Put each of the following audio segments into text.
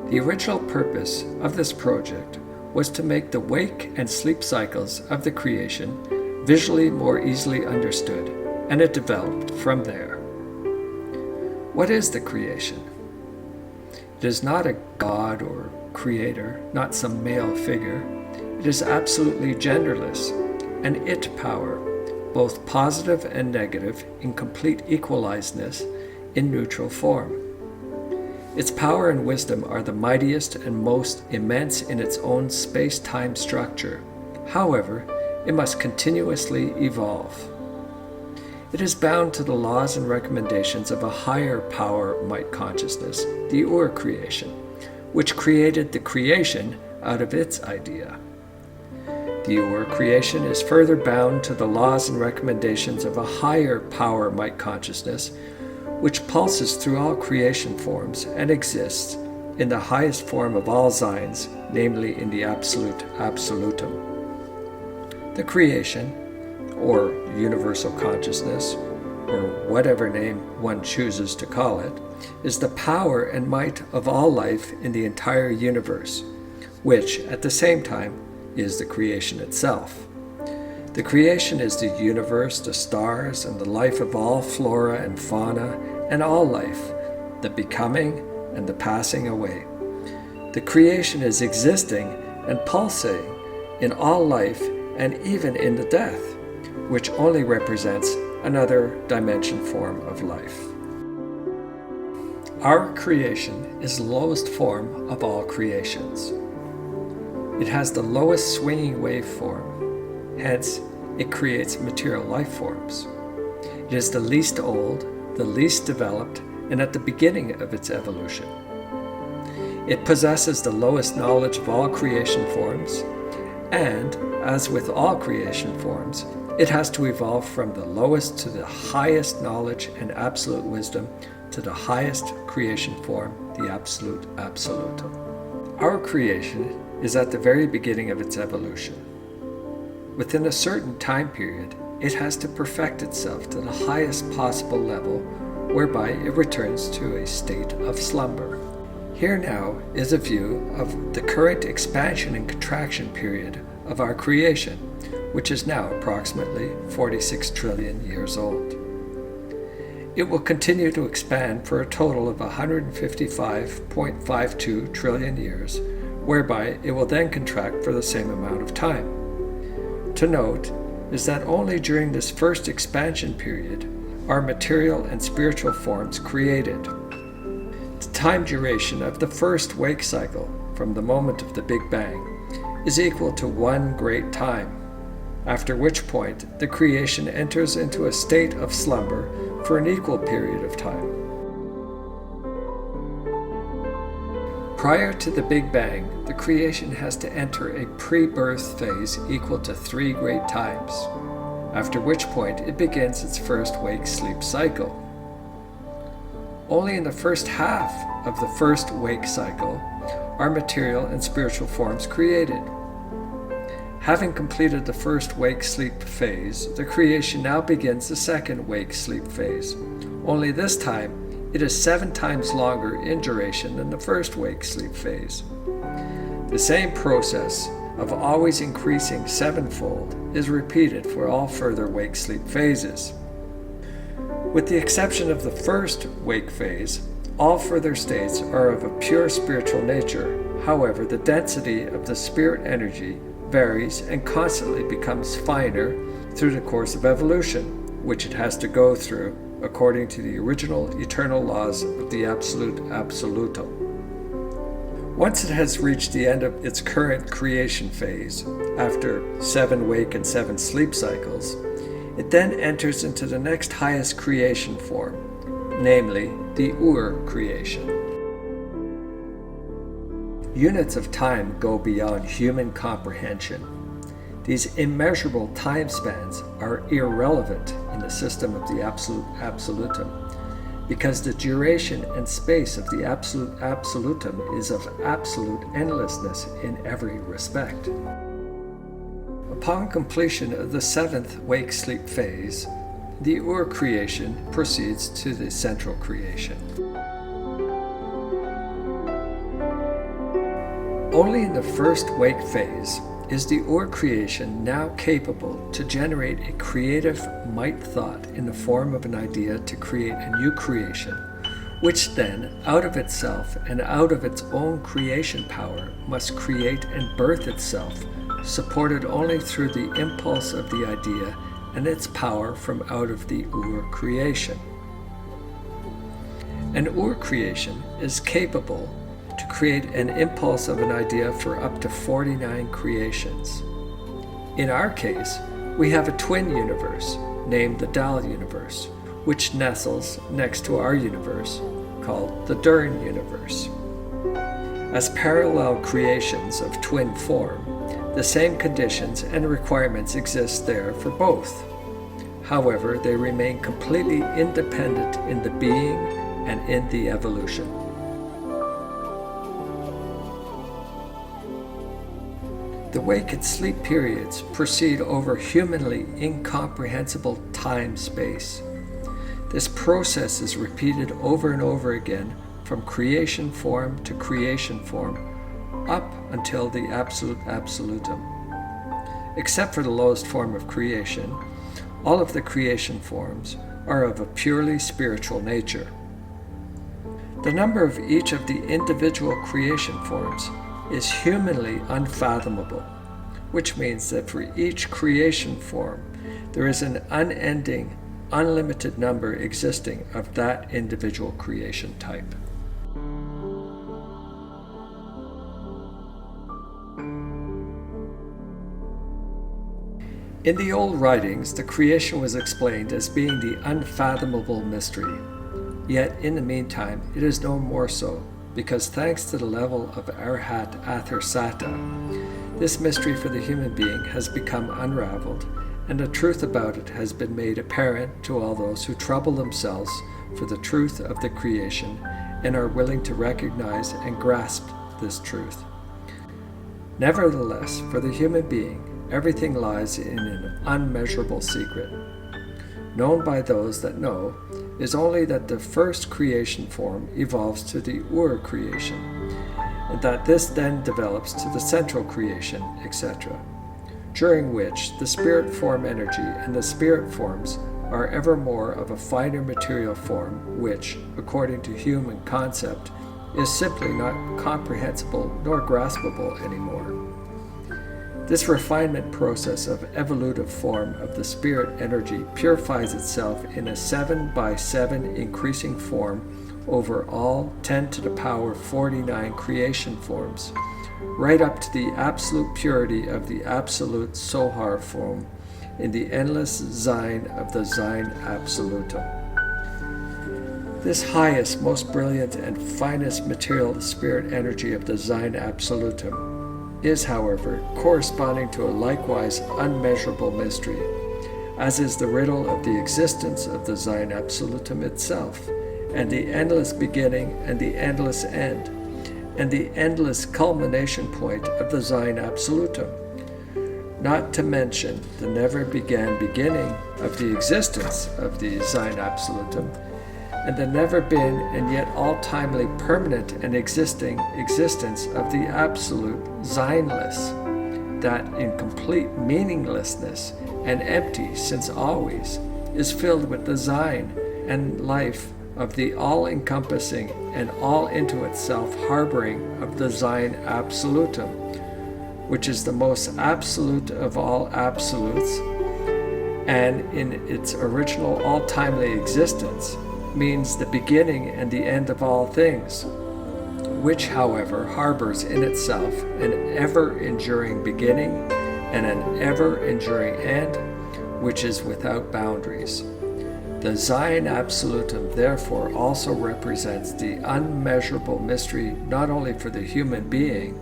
The original purpose of this project was to make the wake and sleep cycles of the creation visually more easily understood, and it developed from there. What is the creation? It is not a god or creator, not some male figure. It is absolutely genderless, an it power, both positive and negative, in complete equalizedness, in neutral form. Its power and wisdom are the mightiest and most immense in its own space-time structure. However, it must continuously evolve. It is bound to the laws and recommendations of a higher power might consciousness, the Ur-creation, which created the creation out of its idea. The Ur-creation is further bound to the laws and recommendations of a higher power might consciousness, which pulses through all creation forms and exists in the highest form of all Seins, namely in the Absolute Absolutum. The creation, or universal consciousness, or whatever name one chooses to call it, is the power and might of all life in the entire universe, which, at the same time, is the creation itself. The creation is the universe, the stars, and the life of all flora and fauna, and all life, the becoming and the passing away. The creation is existing and pulsating in all life and even in the death, which only represents another dimension form of life. Our creation is the lowest form of all creations. It has the lowest swinging waveform, hence it creates material life forms. It is the least old, the least developed, and at the beginning of its evolution. It possesses the lowest knowledge of all creation forms, and, as with all creation forms, it has to evolve from the lowest to the highest knowledge and absolute wisdom to the highest creation form, the Absolute Absolutum. Our creation is at the very beginning of its evolution. Within a certain time period, it has to perfect itself to the highest possible level, whereby it returns to a state of slumber. Here now is a view of the current expansion and contraction period of our creation, which is now approximately 46 trillion years old. It will continue to expand for a total of 155.52 trillion years, whereby it will then contract for the same amount of time. To note is that only during this first expansion period are material and spiritual forms created. The time duration of the first wake cycle from the moment of the Big Bang is equal to one great time, after which point the creation enters into a state of slumber for an equal period of time. Prior to the Big Bang, the creation has to enter a pre-birth phase equal to 3 great times, after which point it begins its first wake-sleep cycle. Only in the first half of the first wake cycle are material and spiritual forms created. Having completed the first wake-sleep phase, the creation now begins the second wake-sleep phase. Only this time, it is 7 times longer in duration than the first wake-sleep phase. The same process of always increasing sevenfold is repeated for all further wake-sleep phases. With the exception of the first wake phase, all further states are of a pure spiritual nature. However, the density of the spirit energy varies and constantly becomes finer through the course of evolution, which it has to go through according to the original eternal laws of the Absolute Absolutum. Once it has reached the end of its current creation phase, after 7 wake and 7 sleep cycles, it then enters into the next highest creation form, namely the Ur-creation. Units of time go beyond human comprehension. These immeasurable time spans are irrelevant in the system of the Absolute Absolutum, because the duration and space of the Absolute Absolutum is of absolute endlessness in every respect. Upon completion of the 7th wake-sleep phase, the Ur-creation proceeds to the central creation. Only in the first wake phase is the creation now capable to generate a creative might thought in the form of an idea to create a new creation, which then, out of itself and out of its own creation power, must create and birth itself, supported only through the impulse of the idea and its power from out of the creation. An creation is capable to create an impulse of an idea for up to 49 creations. In our case, we have a twin universe named the Dal universe, which nestles next to our universe called the Dern universe. As parallel creations of twin form, the same conditions and requirements exist there for both. However, they remain completely independent in the being and in the evolution. The wake and sleep periods proceed over humanly incomprehensible time-space. This process is repeated over and over again from creation form to creation form, up until the Absolute Absolutum. Except for the lowest form of creation, all of the creation forms are of a purely spiritual nature. The number of each of the individual creation forms is humanly unfathomable, which means that for each creation form, there is an unending, unlimited number existing of that individual creation type. In the old writings, the creation was explained as being the unfathomable mystery. Yet, in the meantime, it is no more so, because thanks to the level of Arhat Atharsata, this mystery for the human being has become unraveled, and the truth about it has been made apparent to all those who trouble themselves for the truth of the creation and are willing to recognize and grasp this truth. Nevertheless, for the human being, everything lies in an unmeasurable secret. Known by those that know is only that the first creation form evolves to the creation, and that this then develops to the central creation, etc., during which the spirit form energy and the spirit forms are ever more of a finer material form which, according to human concept, is simply not comprehensible nor graspable anymore. This refinement process of evolutive form of the spirit energy purifies itself in a 7 by 7 increasing form over all 10 to the power 49 creation forms, right up to the absolute purity of the absolute Sohar form in the endless Sein of the Sein Absolutum. This highest, most brilliant, and finest material spirit energy of the Sein Absolutum is, however, corresponding to a likewise unmeasurable mystery, as is the riddle of the existence of the Sein Absolutum itself, and the endless beginning and the endless end, and the endless culmination point of the Sein Absolutum, not to mention the never-began beginning of the existence of the Sein Absolutum, and the never-been and yet all-timely permanent and existing existence of the absolute Seinless, that in complete meaninglessness and empty since always, is filled with the Sein and life of the all-encompassing and all-into-itself harboring of the Sein Absolutum, which is the most absolute of all absolutes, and in its original all-timely existence means the beginning and the end of all things, which, however, harbors in itself an ever-enduring beginning and an ever-enduring end, which is without boundaries. The Sein Absolutum therefore also represents the unmeasurable mystery not only for the human being,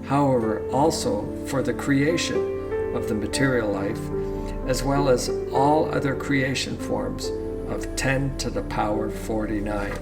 however also for the creation of the material life, as well as all other creation forms of 10 to the power 49.